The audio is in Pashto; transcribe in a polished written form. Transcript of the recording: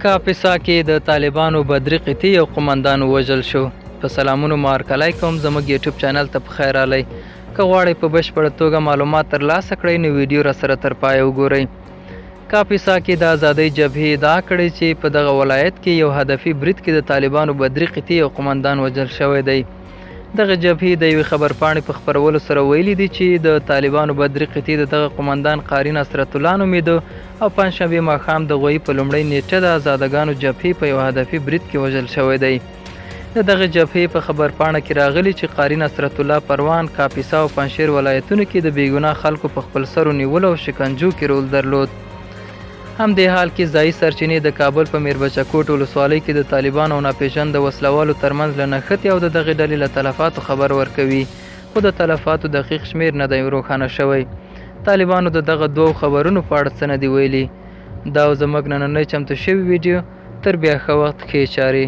کاپیسا کې د طالبانو بدري قطي یو قمندان ووژل شو. په سلامونو مارکلای کوم زموږ یوټیوب چینل ته په خیر رالی. که غواړئ په بشپړه توګه معلومات ترلاسه کړئ نو ویډیو را سره تر پایه وګورئ. کاپیسا کې د آزادۍ جبهې ادعا کړې چې په دغه ولایت کې یو هدفي برید کې د طالبانو بدري قطي یو قمندان وژل شوی دی. دغه جبهې د یوې خبرپاڼې په خپرولو سره ویلي دي چې د طالبانو بدري قطي د دغه قمندان قاري نصرت الله نومیده او پنجشنبې ماښام د غویي په لومړۍ نیټه د آزادګانو جبهې په یو هدفي برید کې وژل شوی دی. د دغه جبهې په خبرپاڼه کې راغلي چې قاري نصرت الله پروان، کاپیسا او پنجشیر ولایتونو کې د بېګناه خلکو په خپل سرو نیولو او شکنجو کې رول درلود. همدې حال کې ځایي سرچینې د کابل په میربچه کوټ ولسوالۍ کې د طالبانو او ناپېژانده وسلوالو ترمنځ له نښتې او د دغې ډلې له تلفاتو خبر ورکوي، خو د تلفاتو دقیق شمېر نه دی روښانه شوی. طالبانو د دغه دوو خبرونو په اړه څه نه دي ویلي. دا زموږ نننۍ چمتو شوې ویډیو. تر بیا ښه وخت ښې چارې.